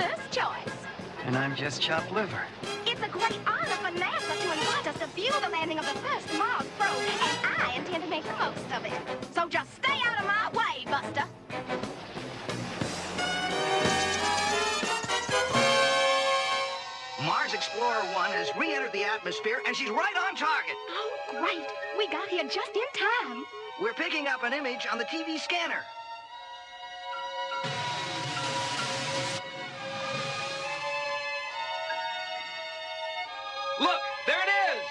first choice. And I'm just chopped liver. It's a great honor for NASA to invite us to view the landing of the first Mars probe, and I intend to make the most of it. So just stay out of my way, Buster. Mars Explorer 1 has re-entered the atmosphere, and she's right on target. Oh, great. We got here just in time. We're picking up an image on the TV scanner. Look, there it is!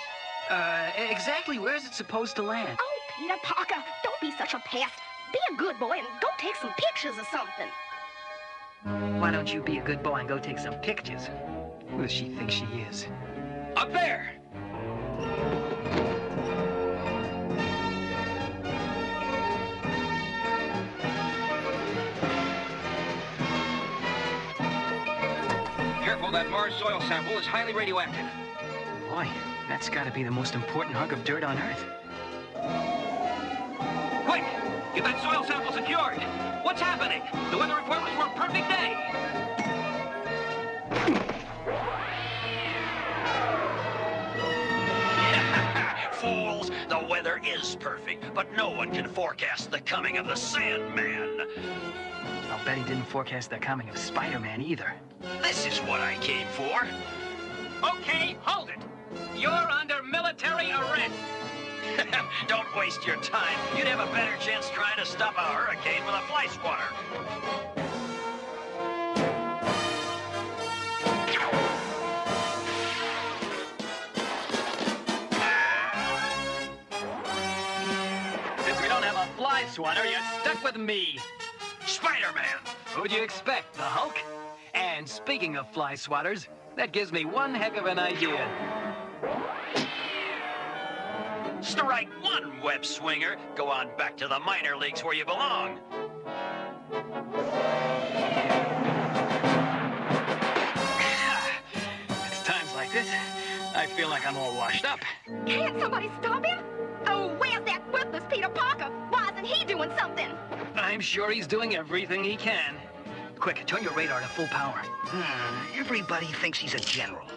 Exactly where is it supposed to land? Oh, Peter Parker, don't be such a pest. Be a good boy and go take some pictures or something. Why don't you be a good boy and go take some pictures? Who does she think she is? Up there! Careful, that Mars soil sample is highly radioactive. Boy, that's got to be the most important hunk of dirt on Earth. Quick! Get that soil sample secured! What's happening? The weather report was for a perfect day! Fools! The weather is perfect, but no one can forecast the coming of the Sandman. I'll bet he didn't forecast the coming of Spider-Man either. This is what I came for. Okay, hold it! You're under military arrest! Don't waste your time. You'd have a better chance trying to stop a hurricane with a fly swatter. Since we don't have a fly swatter, you're stuck with me. Spider-Man! Who'd you expect, the Hulk? And speaking of fly swatters, that gives me one heck of an idea. Strike one, web swinger. Go on back to the minor leagues where you belong. It's times like this, I feel like I'm all washed up. Can't somebody stop him? Oh, where's that worthless Peter Parker? Why isn't he doing something? I'm sure he's doing everything he can. Quick, turn your radar to full power. Everybody thinks he's a general.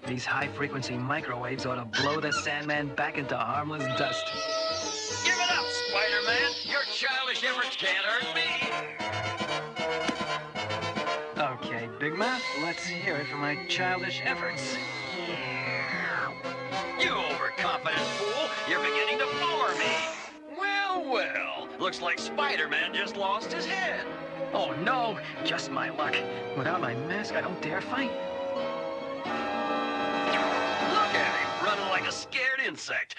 These high-frequency microwaves ought to blow the Sandman back into harmless dust. Give it up, Spider-Man. Your childish efforts can't hurt me. Okay, Big Mouth, let's hear it for my childish efforts. You overconfident fool. You're beginning to bore me. Well, well. Looks like Spider-Man just lost his head. Oh, no, just my luck. Without my mask, I don't dare fight. Look at him, running like a scared insect.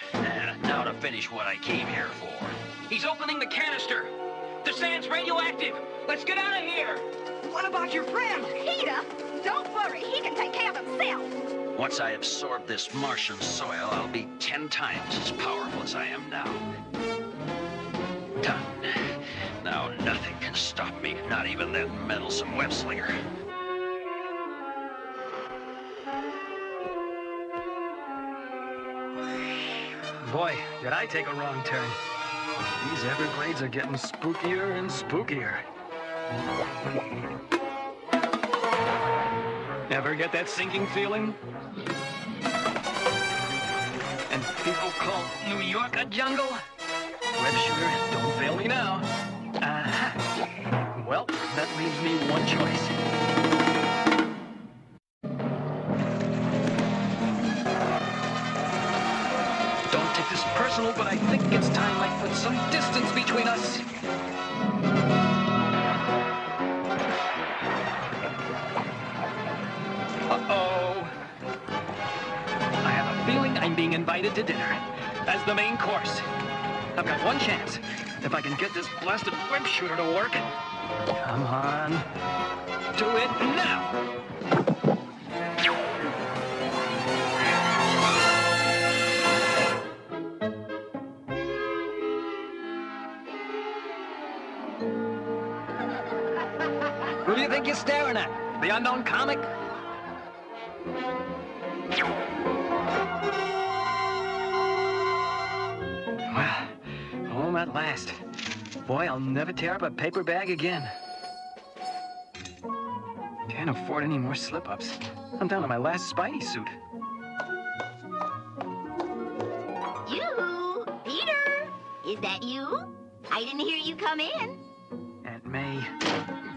Now to finish what I came here for. He's opening the canister! The sand's radioactive! Let's get out of here! What about your friend? Peter, don't worry. He can take care of himself. Once I absorb this Martian soil, I'll be 10 times as powerful as I am now. Done. Now nothing can stop me, not even that meddlesome web slinger. Boy, did I take a wrong turn. These Everglades are getting spookier and spookier. Ever get that sinking feeling? And people call New York a jungle? Web shooter, don't fail me now. Well, that leaves me one choice. Don't take this personal, but I think it's time I put some distance between us. Uh-oh. I have a feeling I'm being invited to dinner as the main course. I've got one chance. If I can get this blasted web shooter to work. Come on. Do it now. Who do you think you're staring at? The unknown comic? Well, home at last. Boy, I'll never tear up a paper bag again. Can't afford any more slip-ups. I'm down to my last Spidey suit. You, Peter, is that you? I didn't hear you come in. Aunt May.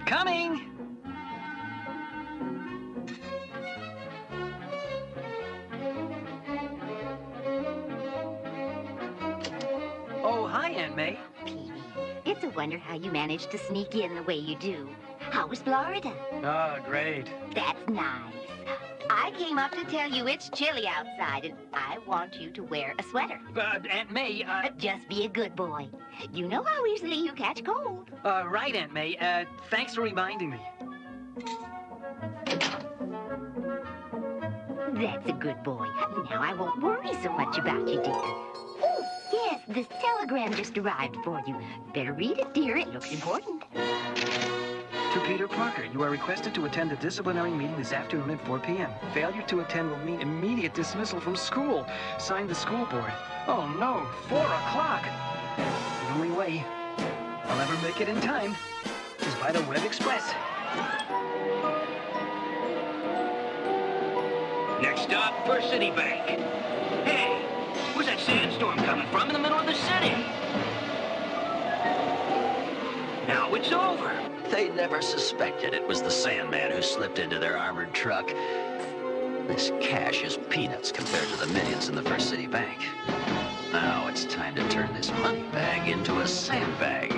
Coming! Oh, hi, Aunt May. Petey, it's a wonder how you managed to sneak in the way you do. How was Florida? Oh, great. That's nice. I came up to tell you it's chilly outside, and I want you to wear a sweater. Aunt May, Just be a good boy. You know how easily you catch cold. right, Aunt May. Thanks for reminding me. That's a good boy. Now I won't worry so much about you, dear. Oh, yes, this telegram just arrived for you. Better read it, dear. It looks important. To Peter Parker, you are requested to attend a disciplinary meeting this afternoon at 4 p.m. Failure to attend will mean immediate dismissal from school. Signed, the school board. Oh no, 4 o'clock. The only way I'll ever make it in time is by the Web Express. Next stop, First City Bank. Hey, where's that sandstorm coming from in the middle of the city? Now it's over. They never suspected it was the Sandman who slipped into their armored truck. This cash is peanuts compared to the millions in the First City Bank. Now it's time to turn this money bag into a sandbag.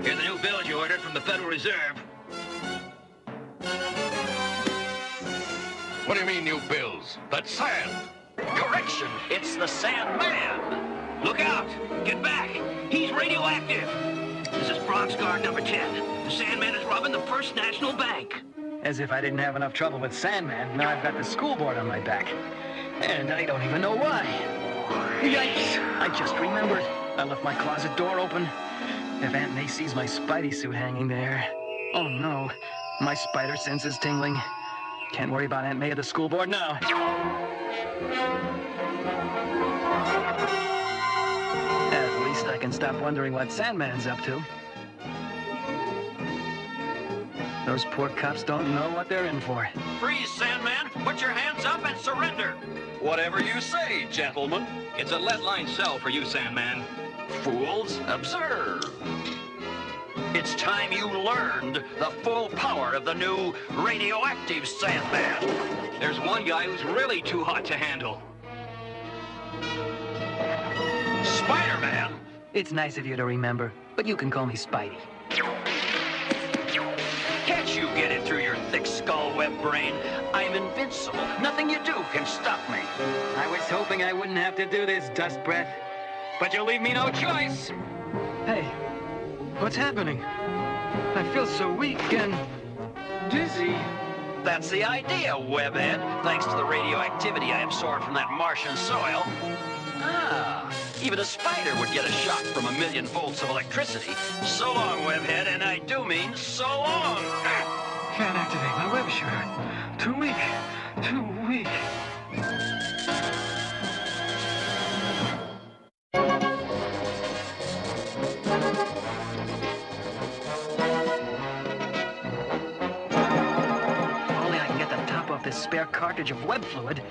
Here's the new bills you ordered from the Federal Reserve. What do you mean, new bills? That's sand. Correction, it's the Sandman. Look out! Get back! He's radioactive! This is Bronx Guard number 10. The Sandman is robbing the First National Bank. As if I didn't have enough trouble with Sandman, now I've got the school board on my back. And I don't even know why. Yikes! I just remembered. I left my closet door open. If Aunt May sees my Spidey suit hanging there... Oh no, my spider sense is tingling. Can't worry about Aunt May at the school board now. At least I can stop wondering what Sandman's up to. Those poor cops don't know what they're in for. Freeze, Sandman! Put your hands up and surrender! Whatever you say, gentlemen. It's a lead-line cell for you, Sandman. Fools, observe. It's time you learned the full power of the new radioactive Sandman. There's one guy who's really too hot to handle. Spider-Man! It's nice of you to remember, but you can call me Spidey. Can't you get it through your thick skull web brain? I'm invincible. Nothing you do can stop me. I was hoping I wouldn't have to do this, Dust Breath. But you'll leave me no choice. Hey, what's happening? I feel so weak and dizzy. That's the idea, Webhead. Thanks to the radioactivity I absorbed from that Martian soil. Ah, even a spider would get a shock from 1,000,000 volts of electricity. So long, Webhead, and I do mean so long. Can't activate my web shooter. Too weak. Too weak. Only I can get the top off this spare cartridge of web fluid.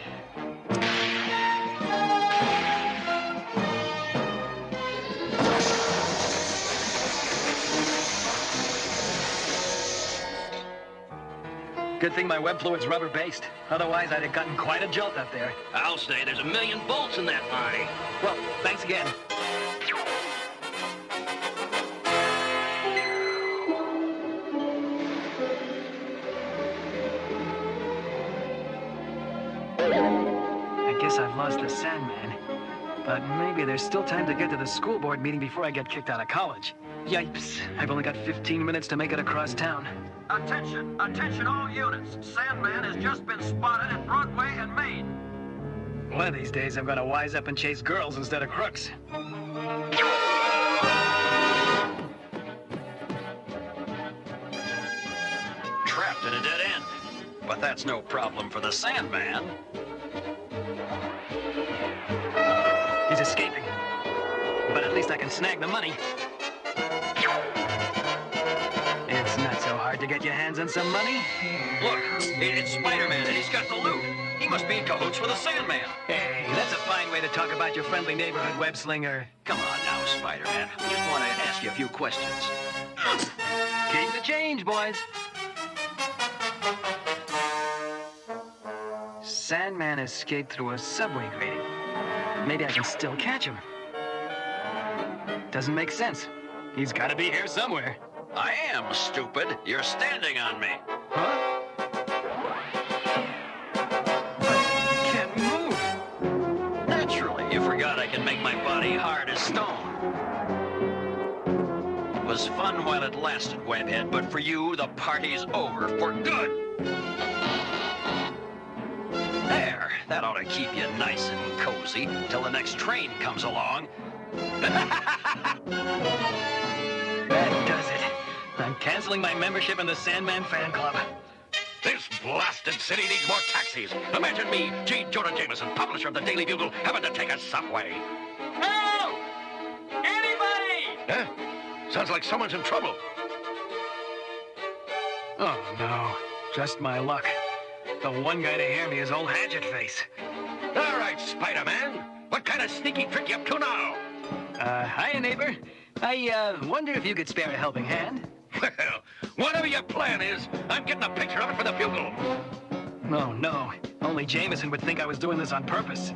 Good thing my web fluid's rubber-based. Otherwise, I'd have gotten quite a jolt up there. I'll say there's 1,000,000 volts in that line. Well, thanks again. I guess I've lost the Sandman. But maybe there's still time to get to the school board meeting before I get kicked out of college. Yipes. I've only got 15 minutes to make it across town. Attention, attention all units. Sandman has just been spotted at Broadway and Main. One of these days, I'm gonna wise up and chase girls instead of crooks. Trapped in a dead end. but that's no problem for the Sandman. He's escaping. But at least I can snag the money. It's not so hard to get your hands on some money. Look, it's Spider-Man, and he's got the loot. He must be in cahoots with the Sandman. Hey, that's a fine way to talk about your friendly neighborhood web slinger. Come on now, Spider-Man. I just want to ask you a few questions. Keep the change, boys. Sandman escaped through a subway grating. Maybe I can still catch him. Doesn't make sense. He's got to be here somewhere. I am stupid. You're standing on me. Huh? I can't move. Naturally, you forgot I can make my body hard as stone. It was fun while it lasted, Webhead, but for you, the party's over for good. There, that ought to keep you nice and cozy till the next train comes along. That does it. I'm canceling my membership in the Sandman fan club. This blasted city needs more taxis. Imagine me, G. Jonah Jameson, publisher of the Daily Bugle, having to take a subway. Help! Anybody! Huh? Sounds like someone's in trouble. Oh, no. Just my luck. The one guy to hear me is old Hatchet-Face. All right, Spider-Man. What kind of sneaky trick you up to now? Hiya, neighbor. I, wonder if you could spare a helping hand? Well, whatever your plan is, I'm getting a picture of it for the Bugle. Oh, no. Only Jameson would think I was doing this on purpose.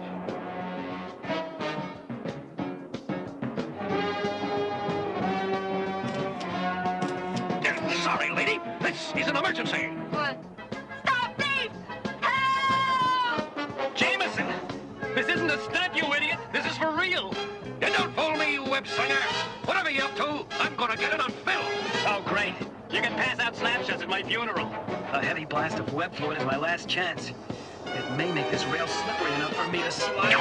Sorry, lady. This is an emergency. What? Stop thief! Help! Jameson! This isn't a stunt, you idiot! This is for real! You don't fool me, you web slinger. Whatever you're up to, I'm gonna get it on film. Oh, great. You can pass out snapshots at my funeral. A heavy blast of web fluid is my last chance. It may make this rail slippery enough for me to slide.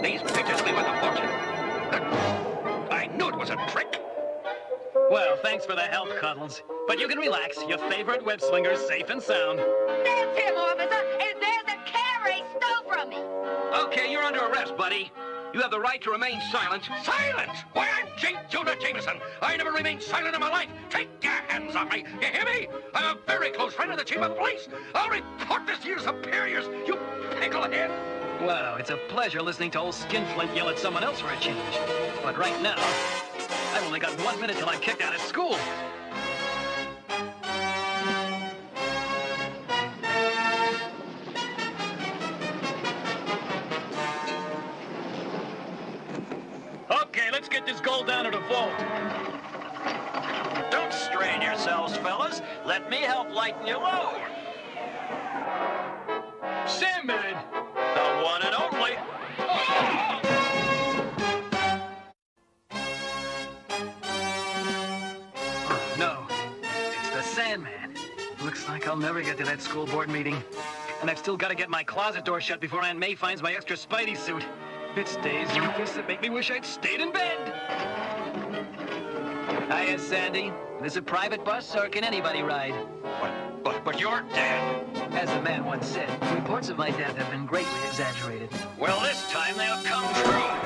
These pictures will be worth a fortune. I knew it was a trick. Well, thanks for the help, Cuddles. But you can relax. Your favorite web slinger's safe and sound. That's him, officer! And there's the camera he stole from me! Okay, you're under arrest, buddy. You have the right to remain silent. Silent! Why, I'm J. Jonah Jameson. I never remained silent in my life. Take your hands off me. You hear me? I'm a very close friend of the chief of police. I'll report this to your superiors, you picklehead. Wow, it's a pleasure listening to old Skinflint yell at someone else for a change. But right now, I've only got 1 minute till I'm kicked out of school. Okay, let's get this gold down to the vault. Don't strain yourselves, fellas. Let me help lighten your load. Sandman! The one and only. Oh! No, it's the Sandman. Looks like I'll never get to that school board meeting. And I've still got to get my closet door shut before Aunt May finds my extra Spidey suit. It's days like this that make me wish I'd stayed in bed. Hiya, Sandy. Is this a private bus, or can anybody ride? But you're dead. As the man once said, reports of my death have been greatly exaggerated. Well, this time they'll come true.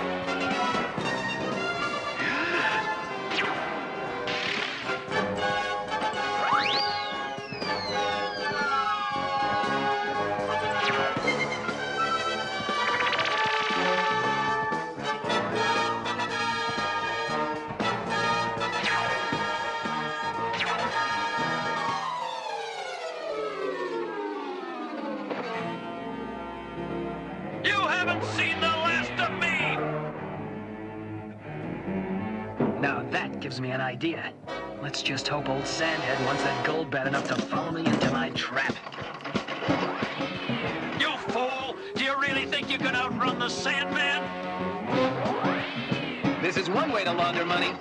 Seen the last of me! Now that gives me an idea. Let's just hope old Sandhead wants that gold bad enough to follow me into my trap. You fool! Do you really think you can outrun the Sandman? This is one way to launder money.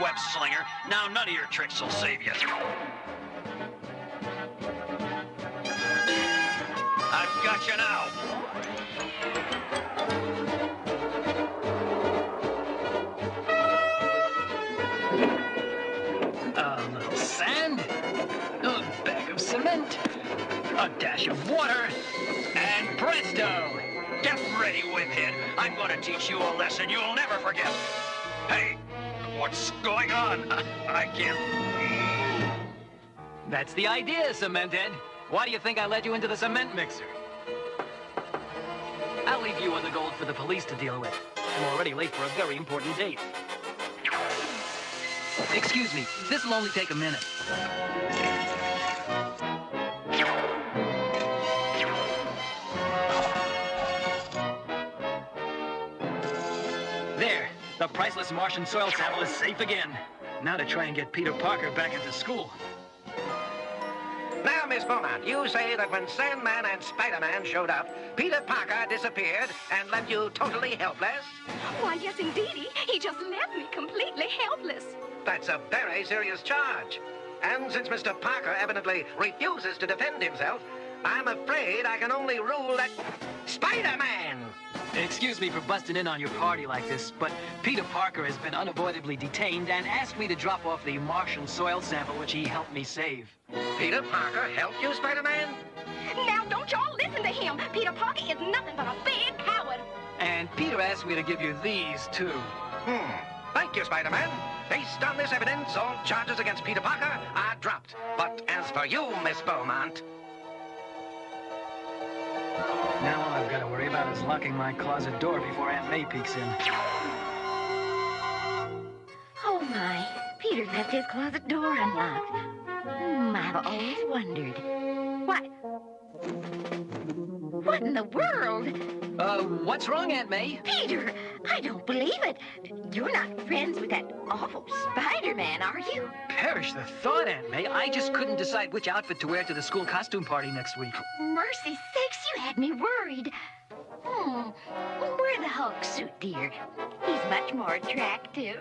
web slinger. Now none of your tricks will save you. I've got you now. A little sand, a bag of cement, a dash of water, and presto! Get ready, Whiphead. I'm going to teach you a lesson you'll never forget. Hey, what's going on? I can't... That's the idea, Cementhead. Why do you think I led you into the cement mixer? I'll leave you and the gold for the police to deal with. I'm already late for a very important date. Excuse me, this will only take a minute. There, the priceless Martian soil sample is safe again. Now to try and get Peter Parker back into school. Now, Miss Beaumont, you say that when Sandman and Spider-Man showed up, Peter Parker disappeared and left you totally helpless? Why, yes, indeedy. He just left me completely helpless. That's a very serious charge. And since Mr. Parker evidently refuses to defend himself, I'm afraid I can only rule that Spider-Man! Excuse me for busting in on your party like this, but Peter Parker has been unavoidably detained and asked me to drop off the Martian soil sample which he helped me save. Peter Parker helped you, Spider-Man? Now, don't y'all listen to him. Peter Parker is nothing but a big coward. And Peter asked me to give you these, too. Thank you, Spider-Man. Based on this evidence, all charges against Peter Parker are dropped. But as for you, Miss Beaumont... Now all I've got to worry about is locking my closet door before Aunt May peeks in. Oh, my. Peter left his closet door unlocked. I've always wondered. What in the world? What's wrong, Aunt May? Peter, I don't believe it. You're not friends with that awful Spider-Man, are you? Perish the thought, Aunt May. I just couldn't decide which outfit to wear to the school costume party next week. Mercy sakes, you had me worried. Wear the Hulk suit, dear. He's much more attractive.